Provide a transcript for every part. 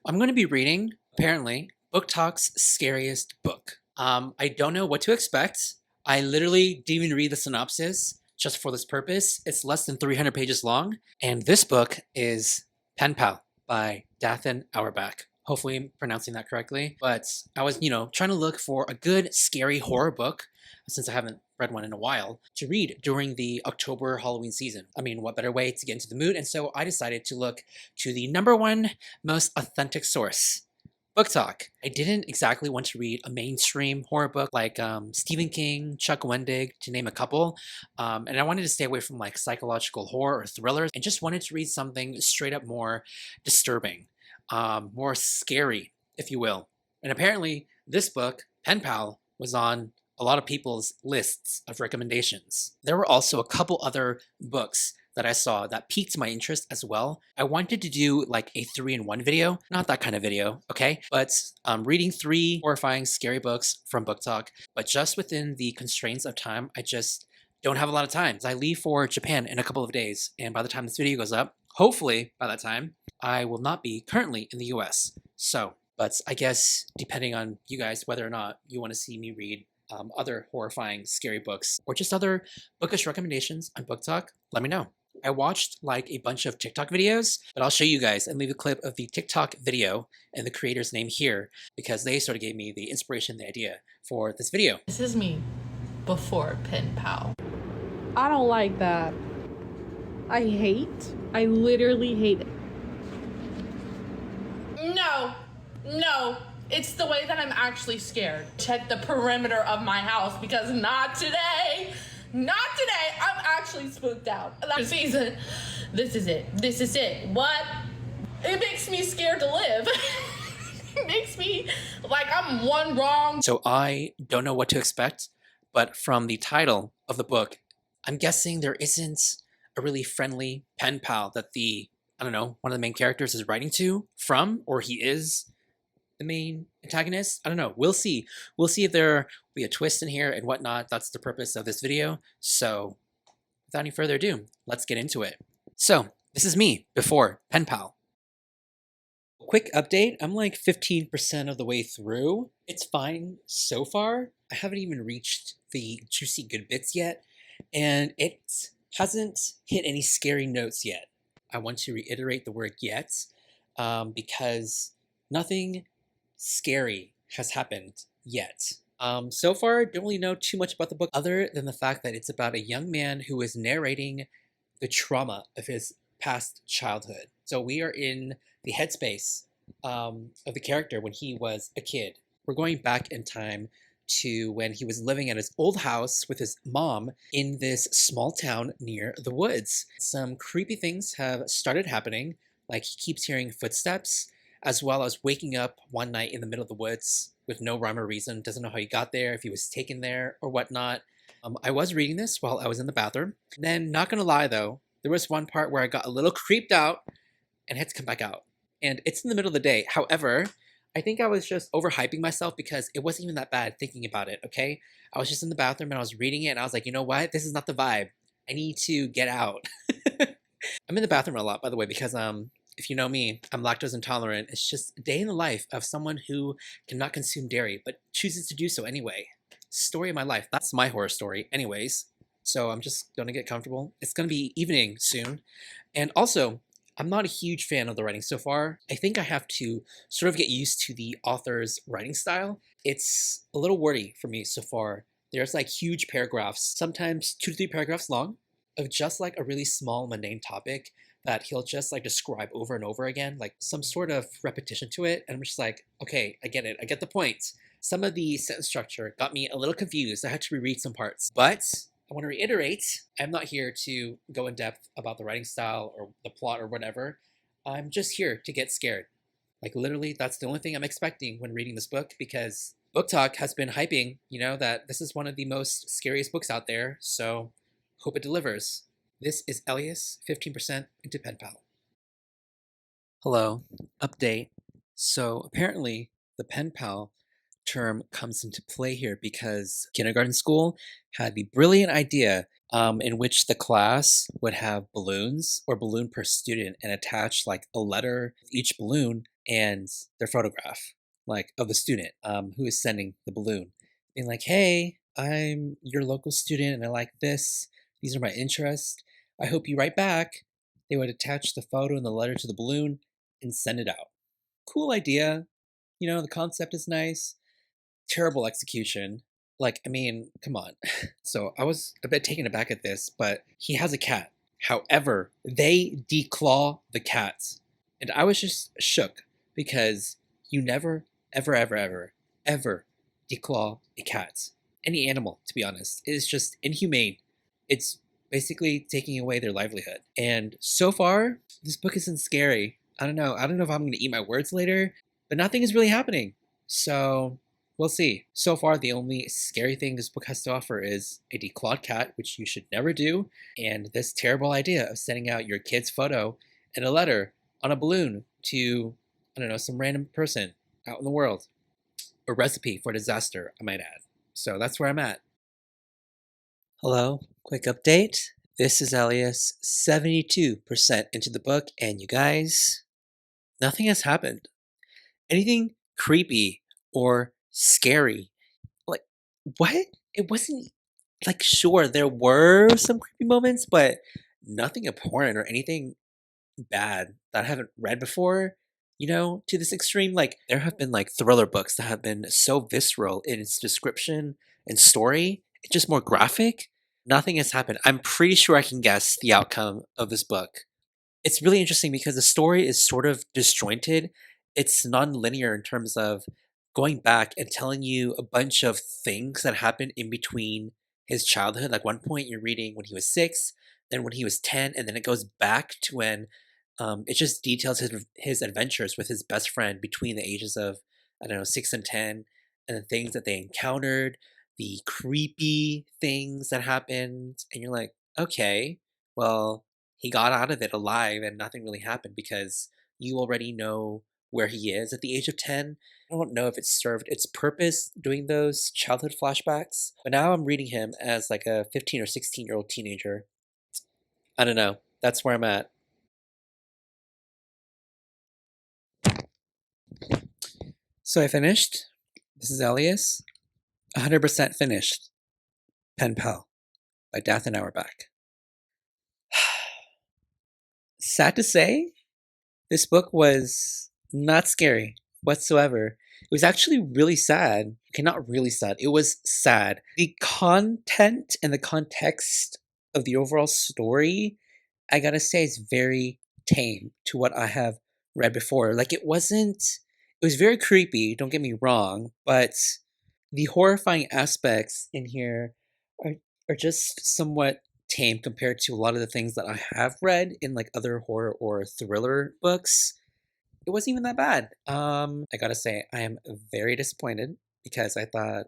I'm going to be reading, apparently, BookTok's Scariest Book. I don't know what to expect. I literally didn't even read the synopsis just for this purpose. It's less than 300 pages long, and this book is Pen Pal by Dathan Auerbach. Hopefully, I'm pronouncing that correctly. But I was, trying to look for a good scary horror book since I haven't read one in a while to read during the October Halloween season. I mean, what better way to get into the mood? And so I decided to look to the number one most authentic source, BookTok. I didn't exactly want to read a mainstream horror book like Stephen King, Chuck Wendig, to name a couple. And I wanted to stay away from like psychological horror or thrillers and just wanted to read something straight up more disturbing, more scary, if you will. And apparently, this book, Pen Pal, was on a lot of people's lists of recommendations. There were also a couple other books that I saw that piqued my interest as well. I wanted to do like a 3-in-1 video, not that kind of video, okay? But reading 3 horrifying, scary books from BookTok, but just within the constraints of time, I just don't have a lot of time. I leave for Japan in a couple of days, and by the time this video goes up, hopefully by that time, I will not be currently in the US. So, but I guess depending on you guys, whether or not you want to see me read other horrifying, scary books, or just other bookish recommendations on BookTok, let me know. I watched like a bunch of TikTok videos, but I'll show you guys and leave a clip of the TikTok video and the creator's name here because they sort of gave me the inspiration, the idea for this video. This is me before pen pal. I don't like that. I literally hate it. No, it's the way that I'm actually scared. Check the perimeter of my house because not today. I'm actually spooked out. That season, this is it. What? It makes me scared to live. It makes me like I'm one wrong. So I don't know what to expect, but from the title of the book, I'm guessing there isn't a really friendly pen pal that I don't know, one of the main characters is writing to from, or he is the main antagonist. I don't know. We'll see. We'll see if there will be a twist in here and whatnot. That's the purpose of this video. So without any further ado, let's get into it. So this is me before Pen Pal. Quick update. I'm like 15% of the way through. It's fine so far. I haven't even reached the juicy good bits yet, and it hasn't hit any scary notes yet. I want to reiterate the word yet because nothing scary has happened yet. So far, don't really know too much about the book other than the fact that it's about a young man who is narrating the trauma of his past childhood. So we are in the headspace of the character when he was a kid. We're going back in time to when he was living at his old house with his mom in this small town near the woods. Some creepy things have started happening, like he keeps hearing footsteps, as well as waking up one night in the middle of the woods with no rhyme or reason, doesn't know how he got there, if he was taken there or whatnot. I was reading this while I was in the bathroom. Then, not gonna lie though, there was one part where I got a little creeped out and had to come back out. And it's in the middle of the day. However, I think I was just overhyping myself because it wasn't even that bad thinking about it, okay? I was just in the bathroom and I was reading it and I was like, you know what? This is not the vibe. I need to get out. I'm in the bathroom a lot, by the way, because if you know me, I'm lactose intolerant. It's just a day in the life of someone who cannot consume dairy, but chooses to do so anyway. Story of my life. That's my horror story anyways. So I'm just gonna get comfortable. It's gonna be evening soon. And also, I'm not a huge fan of the writing so far. I think I have to sort of get used to the author's writing style. It's a little wordy for me so far. There's like huge paragraphs, sometimes 2 to 3 paragraphs long, of just like a really small mundane topic that he'll just like describe over and over again, like some sort of repetition to it. And I'm just like, okay, I get it. I get the point. Some of the sentence structure got me a little confused. I had to reread some parts, but I want to reiterate, I'm not here to go in depth about the writing style or the plot or whatever. I'm just here to get scared. Like literally, that's the only thing I'm expecting when reading this book because BookTok has been hyping, that this is one of the most scariest books out there. So hope it delivers. This is Elias, 15% into Pen Pal. Hello, update. So apparently the Pen Pal term comes into play here because kindergarten school had the brilliant idea in which the class would have balloons or balloon per student and attach like a letter with each balloon and their photograph, like of the student who is sending the balloon, being like, "Hey, I'm your local student and I like this. These are my interests. I hope you write back." They would attach the photo and the letter to the balloon and send it out. Cool idea. You know, the concept is nice. Terrible execution. Like, I mean, come on. So I was a bit taken aback at this, but he has a cat. However, they declaw the cat. And I was just shook because you never, ever, ever, ever, ever declaw a cat. Any animal, to be honest. It is just inhumane. It's basically taking away their livelihood. And so far, this book isn't scary. I don't know. I don't know if I'm going to eat my words later, but nothing is really happening. So we'll see. So far, the only scary thing this book has to offer is a declawed cat, which you should never do, and this terrible idea of sending out your kid's photo and a letter on a balloon to, I don't know, some random person out in the world. A recipe for disaster, I might add. So that's where I'm at. Hello, quick update. This is Elias, 72% into the book, and you guys, nothing has happened. Anything creepy or scary. Like, what? It wasn't, like, sure, there were some creepy moments, but nothing abhorrent or anything bad that I haven't read before, you know, to this extreme. Like, there have been, like, thriller books that have been so visceral in its description and story, it's just more graphic. Nothing has happened. I'm pretty sure I can guess the outcome of this book. It's really interesting because the story is sort of disjointed. It's non-linear in terms of going back and telling you a bunch of things that happened in between his childhood. Like one point you're reading when he was 6, then when he was 10, and then it goes back to when it just details his adventures with his best friend between the ages of, I don't know, 6 and 10, and the things that they encountered, the creepy things that happened, and you're like, okay, well, he got out of it alive and nothing really happened because you already know where he is at the age of 10. I don't know if it served its purpose doing those childhood flashbacks, but now I'm reading him as like a 15 or 16-year-old teenager. I don't know. That's where I'm at. So I finished. This is Elias. 100% finished. Penpal by Dathan Auerbach. Sad to say, this book was not scary whatsoever. It was actually really sad. Okay, not really sad. It was sad. The content and the context of the overall story, I gotta say, is very tame to what I have read before. Like, it was very creepy, don't get me wrong, but the horrifying aspects in here are, are just somewhat tame compared to a lot of the things that I have read in like other horror or thriller books. It wasn't even that bad. I gotta say, I am very disappointed because I thought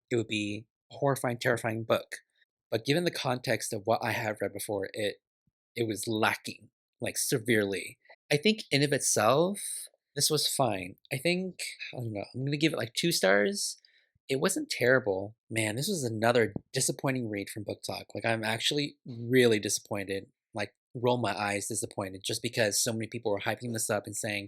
it would be a horrifying, terrifying book. But given the context of what I have read before, it was lacking, like severely. I think in of itself, this was fine. I don't know, I'm gonna give it like 2 stars. It wasn't terrible. Man, this was another disappointing read from booktok. Like, I'm actually really disappointed. Like, roll my eyes disappointed just because so many people were hyping this up and saying,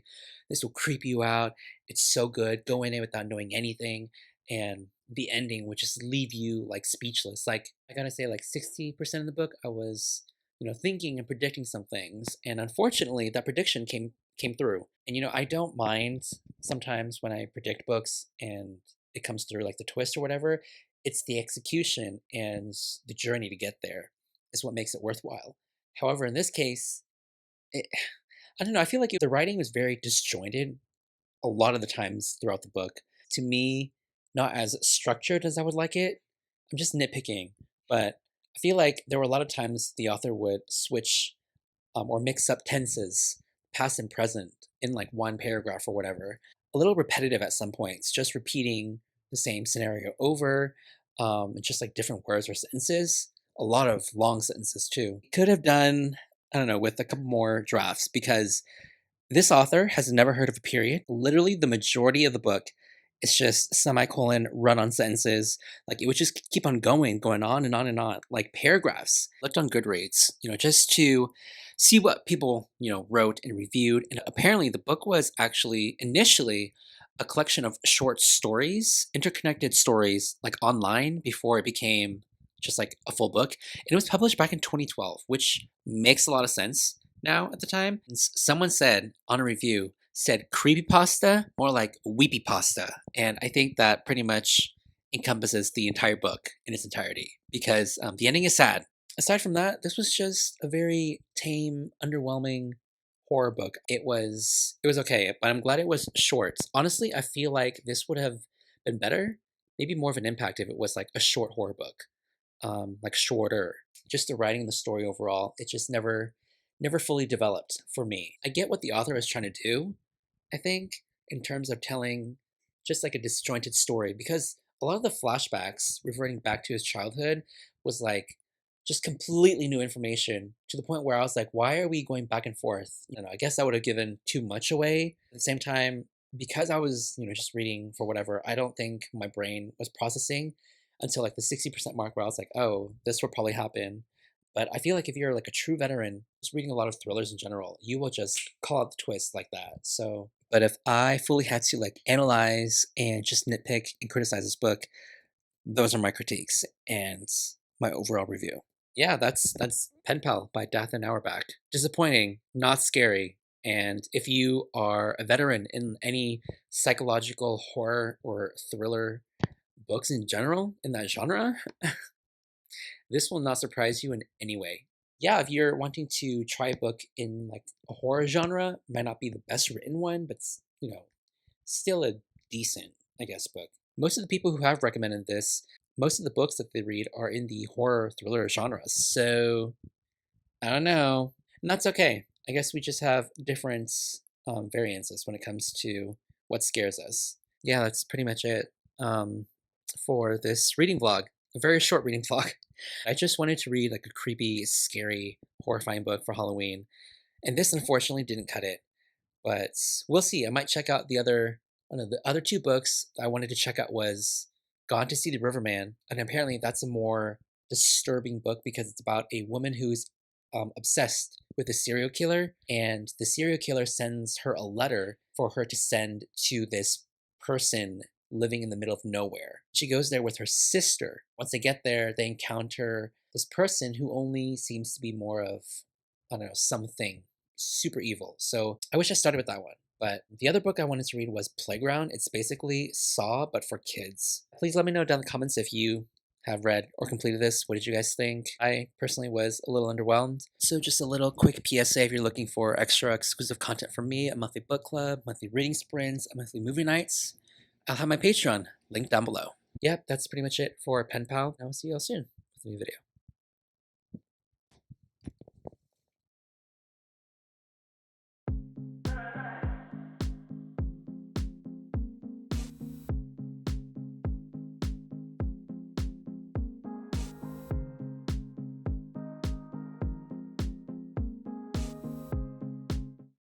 this will creep you out. It's so good. Go in it without knowing anything. And the ending would just leave you like speechless. Like, I gotta say, like 60% of the book, I was, you know, thinking and predicting some things. And unfortunately, that prediction came through. And, you know, I don't mind sometimes when I predict books and it comes through, like the twist or whatever. It's the execution and the journey to get there is what makes it worthwhile. However, in this case, I don't know, I feel like the writing was very disjointed a lot of the times throughout the book. To me, not as structured as I would like it. I'm just nitpicking, but I feel like there were a lot of times the author would switch or mix up tenses, past and present, in like one paragraph or whatever. A little repetitive at some points, just repeating the same scenario over, just like different words or sentences. A lot of long sentences too. Could have done, I don't know, with a couple more drafts because this author has never heard of a period. Literally, the majority of the book is just semicolon run-on sentences. Like, it would just keep on going on and on and on, like paragraphs. Looked on Goodreads, you know, just to see what people, wrote and reviewed. And apparently the book was actually initially a collection of short stories, interconnected stories, like online before it became just like a full book. And it was published back in 2012, which makes a lot of sense now at the time. And someone said on a review, said creepypasta, more like weepy pasta. And I think that pretty much encompasses the entire book in its entirety because the ending is sad. Aside from that, this was just a very tame, underwhelming horror book. It was okay, but I'm glad it was short. Honestly, I feel like this would have been better, maybe more of an impact if it was like a short horror book, like shorter. Just the writing, the story overall, it just never fully developed for me. I get what the author is trying to do, I think, in terms of telling just like a disjointed story, because a lot of the flashbacks reverting back to his childhood was like just completely new information to the point where I was like, why are we going back and forth? I guess that would have given too much away. At the same time, because I was, just reading for whatever, I don't think my brain was processing until like the 60% mark where I was like, oh, this will probably happen. But I feel like if you're like a true veteran, just reading a lot of thrillers in general, you will just call out the twist like that. So, but if I fully had to like analyze and just nitpick and criticize this book, those are my critiques and my overall review. Yeah, that's Penpal by Dathan Auerbach. Disappointing, not scary. And if you are a veteran in any psychological horror or thriller books in general in that genre, this will not surprise you in any way. Yeah, if you're wanting to try a book in like a horror genre, might not be the best written one, but still a decent, I guess, book. Most of the people who have recommended this, most of the books that they read are in the horror thriller genre. So I don't know, and that's okay. I guess we just have different variances when it comes to what scares us. Yeah, that's pretty much it for this reading vlog. A very short reading vlog. I just wanted to read like a creepy, scary, horrifying book for Halloween, and this unfortunately didn't cut it. But we'll see. I might check out the other one of the other two books I wanted to check out was Gone to See the Riverman, and apparently that's a more disturbing book because it's about a woman who's obsessed with a serial killer, and the serial killer sends her a letter for her to send to this person living in the middle of nowhere. She goes there with her sister. Once they get there, they encounter this person who only seems to be more of, I don't know, something super evil. So I wish I started with that one. But the other book I wanted to read was Playground. It's basically Saw, but for kids. Please let me know down in the comments if you have read or completed this. What did you guys think? I personally was a little underwhelmed. So just a little quick PSA if you're looking for extra exclusive content from me, a monthly book club, monthly reading sprints, monthly movie nights, I'll have my Patreon linked down below. Yep, that's pretty much it for Penpal. I will see you all soon with a new video.